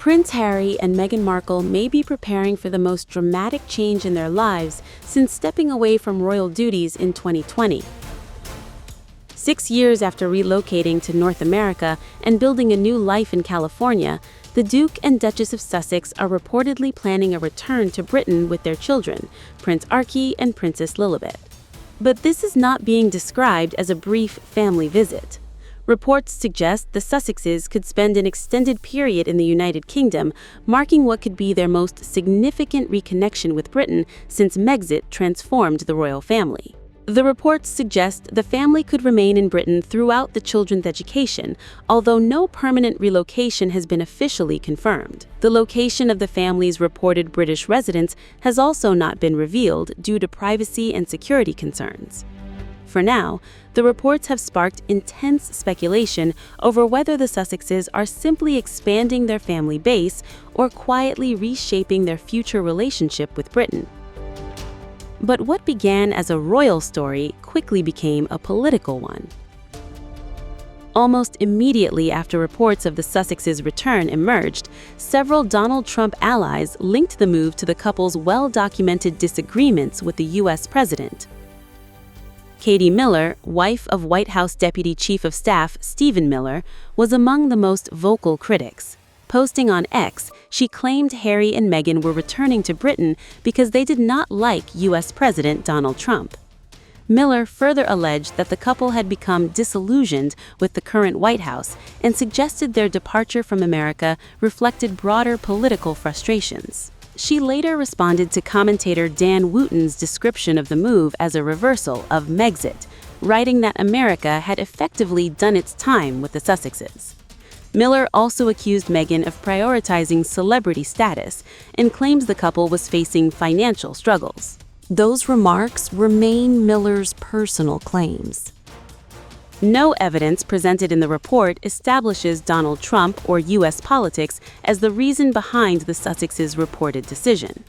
Prince Harry and Meghan Markle may be preparing for the most dramatic change in their lives since stepping away from royal duties in 2020. 6 years after relocating to North America and building a new life in California, the Duke and Duchess of Sussex are reportedly planning a return to Britain with their children, Prince Archie and Princess Lilibet. But this is not being described as a brief family visit. Reports suggest the Sussexes could spend an extended period in the United Kingdom, marking what could be their most significant reconnection with Britain since Megxit transformed the royal family. The reports suggest the family could remain in Britain throughout the children's education, although no permanent relocation has been officially confirmed. The location of the family's reported British residence has also not been revealed due to privacy and security concerns. For now, the reports have sparked intense speculation over whether the Sussexes are simply expanding their family base or quietly reshaping their future relationship with Britain. But what began as a royal story quickly became a political one. Almost immediately after reports of the Sussexes' return emerged, several Donald Trump allies linked the move to the couple's well-documented disagreements with the U.S. president. Katie Miller, wife of White House Deputy Chief of Staff Stephen Miller, was among the most vocal critics. Posting on X, she claimed Harry and Meghan were returning to Britain because they did not like U.S. President Donald Trump. Miller further alleged that the couple had become disillusioned with the current White House and suggested their departure from America reflected broader political frustrations. She later responded to commentator Dan Wooten's description of the move as a reversal of Megxit, writing that America had effectively done its time with the Sussexes. Miller also accused Meghan of prioritizing celebrity status and claims the couple was facing financial struggles. Those remarks remain Miller's personal claims. No evidence presented in the report establishes Donald Trump or U.S. politics as the reason behind the Sussexes' reported decision.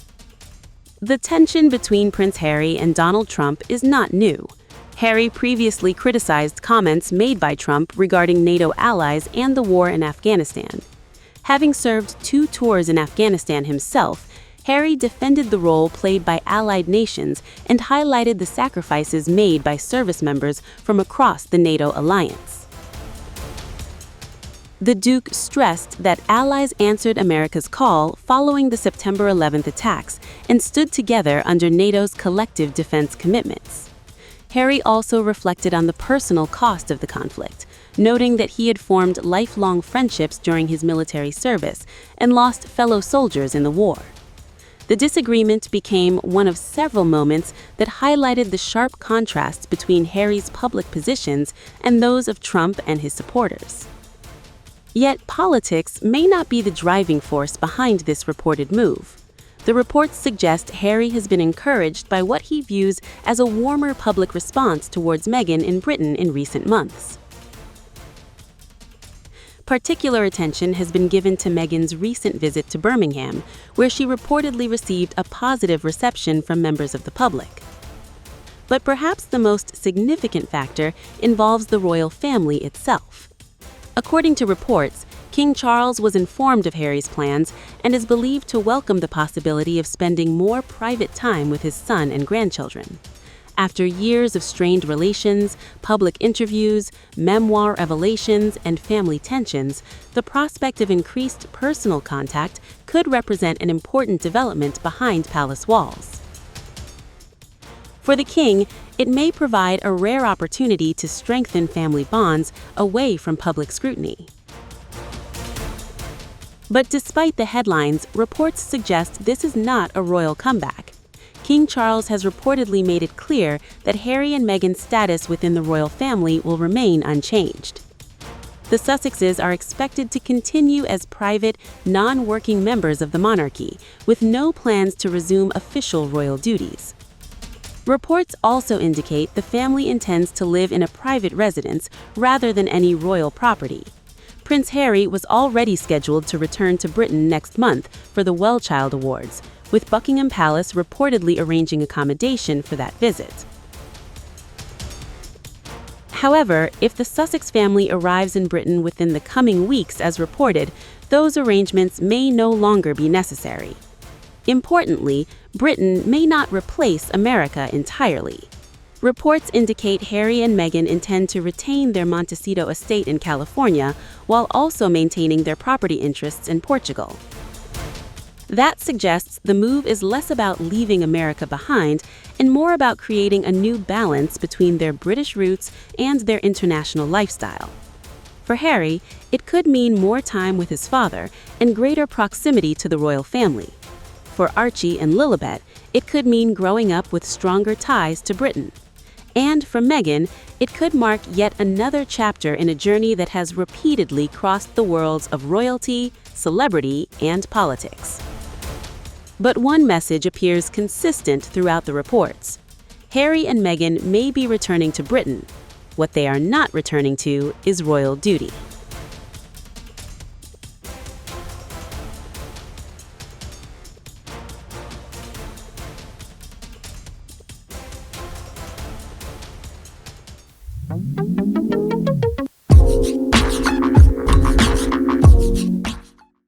The tension between Prince Harry and Donald Trump is not new. Harry previously criticized comments made by Trump regarding NATO allies and the war in Afghanistan. Having served 2 tours in Afghanistan himself, Harry defended the role played by allied nations and highlighted the sacrifices made by service members from across the NATO alliance. The Duke stressed that allies answered America's call following the September 11th attacks and stood together under NATO's collective defense commitments. Harry also reflected on the personal cost of the conflict, noting that he had formed lifelong friendships during his military service and lost fellow soldiers in the war. The disagreement became one of several moments that highlighted the sharp contrasts between Harry's public positions and those of Trump and his supporters. Yet politics may not be the driving force behind this reported move. The reports suggest Harry has been encouraged by what he views as a warmer public response towards Meghan in Britain in recent months. Particular attention has been given to Meghan's recent visit to Birmingham, where she reportedly received a positive reception from members of the public. But perhaps the most significant factor involves the royal family itself. According to reports, King Charles was informed of Harry's plans and is believed to welcome the possibility of spending more private time with his son and grandchildren. After years of strained relations, public interviews, memoir revelations, and family tensions, the prospect of increased personal contact could represent an important development behind palace walls. For the king, it may provide a rare opportunity to strengthen family bonds away from public scrutiny. But despite the headlines, reports suggest this is not a royal comeback. King Charles has reportedly made it clear that Harry and Meghan's status within the royal family will remain unchanged. The Sussexes are expected to continue as private, non-working members of the monarchy, with no plans to resume official royal duties. Reports also indicate the family intends to live in a private residence rather than any royal property. Prince Harry was already scheduled to return to Britain next month for the Well-Child Awards, with Buckingham Palace reportedly arranging accommodation for that visit. However, if the Sussex family arrives in Britain within the coming weeks as reported, those arrangements may no longer be necessary. Importantly, Britain may not replace America entirely. Reports indicate Harry and Meghan intend to retain their Montecito estate in California while also maintaining their property interests in Portugal. That suggests the move is less about leaving America behind and more about creating a new balance between their British roots and their international lifestyle. For Harry, it could mean more time with his father and greater proximity to the royal family. For Archie and Lilibet, it could mean growing up with stronger ties to Britain. And for Meghan, it could mark yet another chapter in a journey that has repeatedly crossed the worlds of royalty, celebrity, and politics. But one message appears consistent throughout the reports. Harry and Meghan may be returning to Britain. What they are not returning to is royal duty.